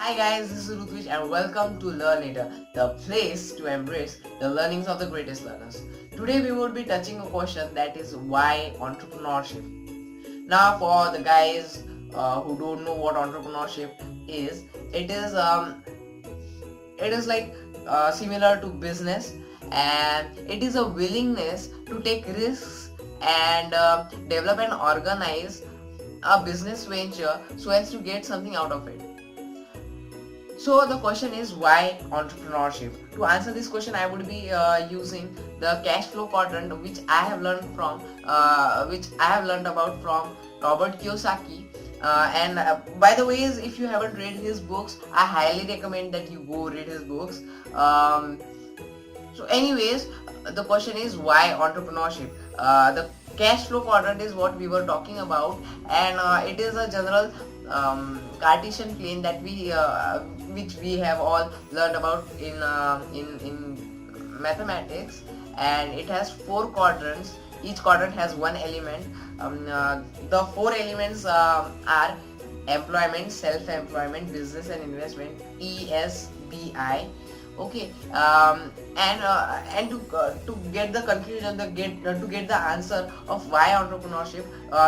Hi guys, this is Rutwich and welcome to Learnator, the place to embrace the learnings of the greatest learners. Today we will be touching a question that is why entrepreneurship. Now for the guys who don't know what entrepreneurship is, it is like similar to business, and it is a willingness to take risks and develop and organize a business venture so as to get something out of it. So the question is why entrepreneurship? To answer this question, I would be using the cash flow quadrant, which I have learned about from Robert Kiyosaki. And by the way, if you haven't read his books, I highly recommend that you go read his books. So anyways, the question is why entrepreneurship? The cash flow quadrant is what we were talking about, and it is a general Cartesian plane that which we have all learned about in mathematics, and it has 4 quadrants. Each quadrant has one element. The 4 elements are employment, self-employment, business and investment, ESBI. Okay, and to get the conclusion, to get the answer of why entrepreneurship,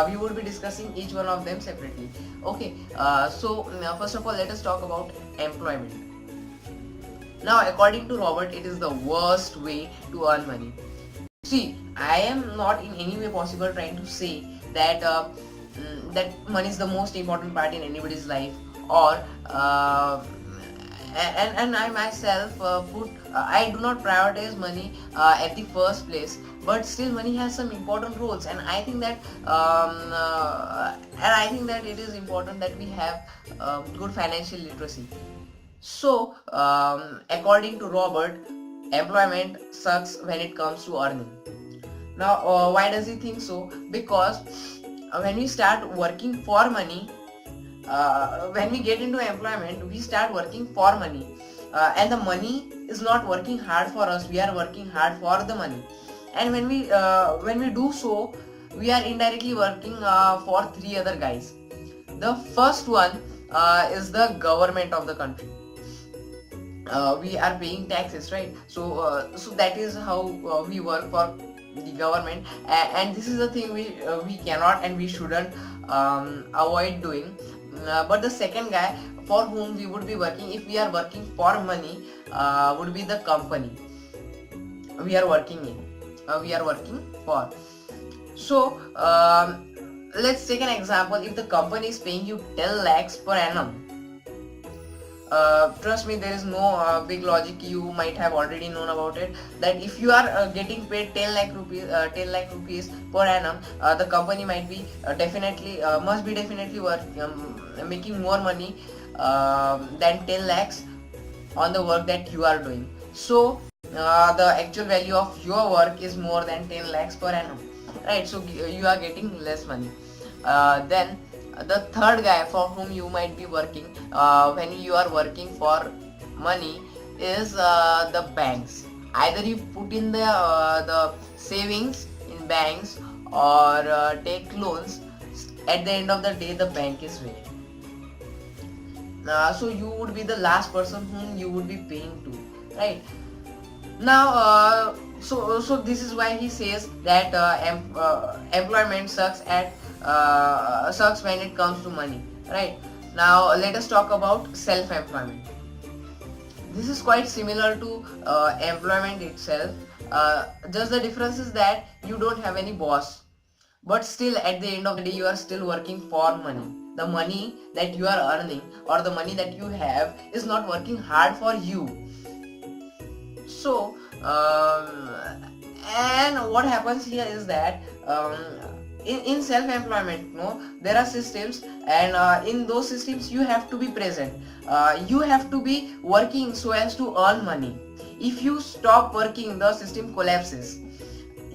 we will be discussing each one of them separately. Okay, so first of all, let us talk about employment. Now, according to Robert, it is the worst way to earn money. See, I am not in any way possible trying to say that that money is the most important part in anybody's life, or and I myself I do not prioritize money at the first place, but still money has some important roles, and I think that it is important that we have good financial literacy. So according to Robert, employment sucks when it comes to earning. Now why does he think so? Because when we start working for money, when we get into employment, we start working for money, and the money is not working hard for us, we are working hard for the money. And when we do so, we are indirectly working for 3 other guys. The first one is the government of the country. We are paying taxes, right? So that is how we work for the government, and this is the thing we cannot and we shouldn't avoid doing. But the second guy for whom we would be working, if we are working for money, would be the company we are working for. So let's take an example. If the company is paying you 10 lakhs per annum, trust me, there is no big logic. You might have already known about it, that if you are getting paid 10 lakh rupees per annum, the company might be must be definitely making more money than 10 lakhs on the work that you are doing. So the actual value of your work is more than 10 lakhs per annum, right? So you are getting less money. Then the third guy for whom you might be working when you are working for money is the banks. Either you put in the savings in banks, or take loans. At the end of the day, the bank is winning. So you would be the last person whom you would be paying to, right? Now so this is why he says that employment sucks when it comes to money, right? Now let us talk about self-employment. This is quite similar to employment itself. Just the difference is that you don't have any boss, but still at the end of the day you are still working for money. The money that you are earning, or the money that you have, is not working hard for you. So and what happens here is that in self-employment, there are systems, and in those systems you have to be present. You have to be working so as to earn money. If you stop working, the system collapses.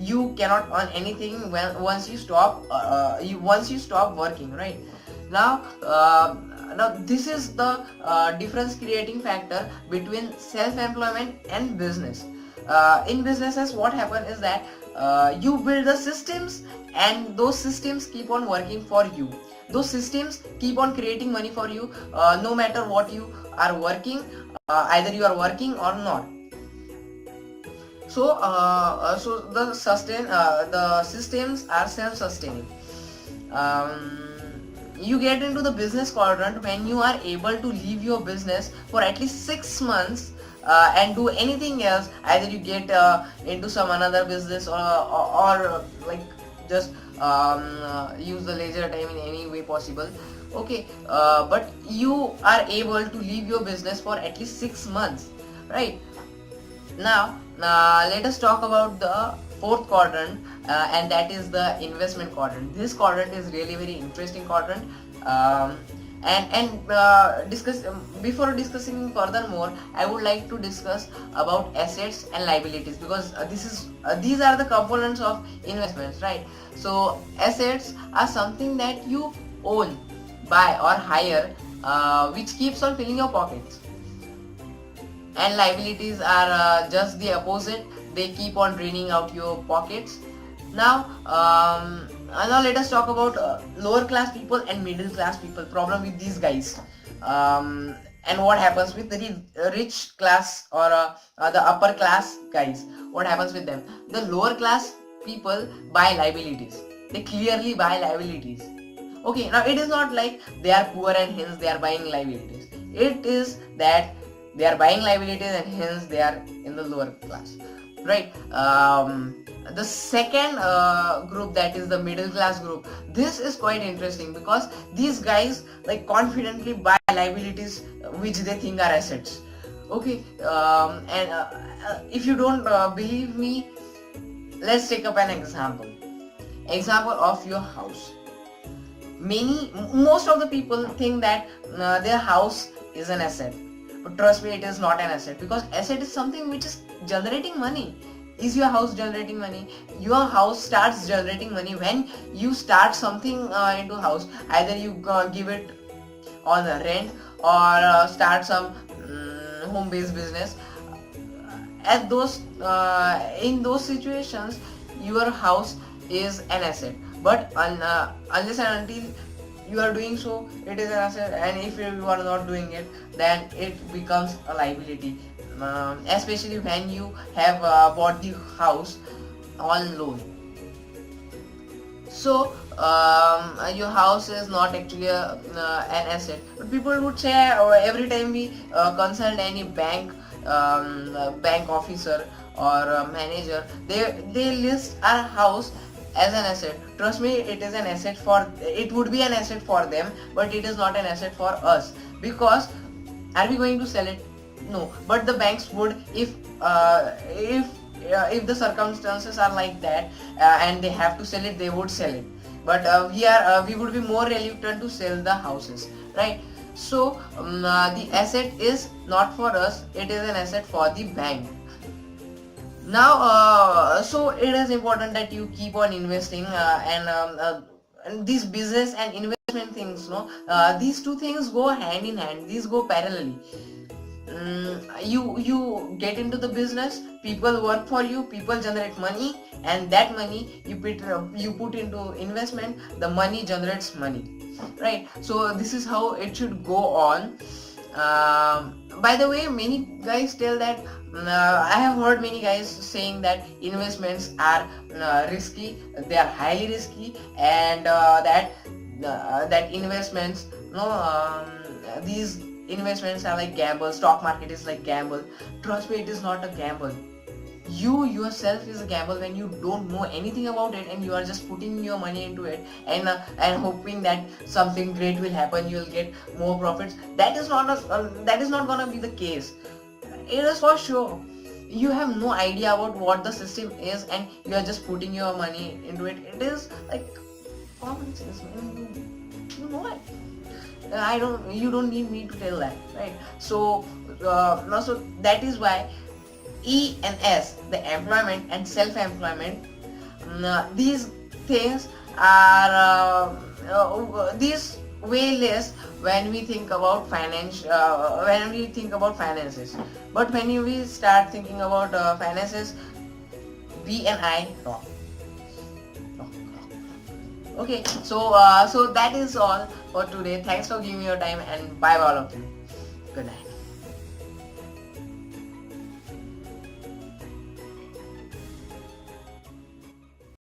You cannot earn anything once you stop working, right? Now this is the difference creating factor between self-employment and business. In businesses, what happens is that You build the systems, and those systems keep on working for you. Those systems keep on creating money for you, no matter what you are working, either you are working or not. So the systems are self-sustaining. You get into the business quadrant when you are able to leave your business for at least 6 months and do anything else. Either you get into some another business, or like just use the leisure time in any way possible. Okay, but you are able to leave your business for at least 6 months, right? Now let us talk about the fourth quadrant, and that is the investment quadrant. This quadrant is really very interesting quadrant, before discussing furthermore, I would like to discuss about assets and liabilities, because these are the components of investments, right? So assets are something that you own, buy or hire, which keeps on filling your pockets, and liabilities are just the opposite. They keep on draining out your pockets. Now let us talk about lower class people and middle class people. Problem with these guys, and what happens with the rich class, or the upper class guys. What happens with them? The lower class people buy liabilities. They clearly buy liabilities. Okay, now it is not like they are poor and hence they are buying liabilities. It is that they are buying liabilities and hence they are in the lower class, right? The second group, that is the middle class group. This is quite interesting because these guys like confidently buy liabilities which they think are assets. Okay, if you don't believe me, let's take up an example of your house. Most of the people think that their house is an asset, but trust me, it is not an asset, because asset is something which is generating money. Is your house generating money? Your house starts generating money when you start something into house. Either you give it on rent, or start some home-based business. In those situations, your house is an asset. But unless and until you are doing so, it is an asset, and if you are not doing it, then it becomes a liability, especially when you have bought the house on loan. So your house is not actually an asset. But people would say, every time we consult any bank officer or manager, they list our house as an asset. Trust me, it would be an asset for them, but it is not an asset for us. Because are we going to sell it? No. But the banks would, if the circumstances are like that, and they have to sell it, they would sell it. But we would be more reluctant to sell the houses, right? So the asset is not for us, it is an asset for the bank. Now so it is important that you keep on investing, and these business and investment things, these two things go hand in hand, these go parallelly. You get into the business, people work for you, people generate money, and that money you put into investment, the money generates money, right? So this is how it should go on. By the way, many guys tell that I have heard many guys saying that investments are risky, they are highly risky, and that investments, these investments are like gamble. Stock market is like gamble. Trust me, it is not a gamble. You yourself is a gamble when you don't know anything about it and you are just putting your money into it and hoping that something great will happen, you will get more profits. That is not gonna be the case. It is for sure. You have no idea about what the system is and you are just putting your money into it. It is like common sense, man. You know it. You don't need me to tell that, right? So so that is why E and S, the employment and self-employment, these things are these way less when we think about finances. But when we start thinking about finances, B and I rock. Okay, so so that is all for today. Thanks for giving me your time, and bye all of you. Good night.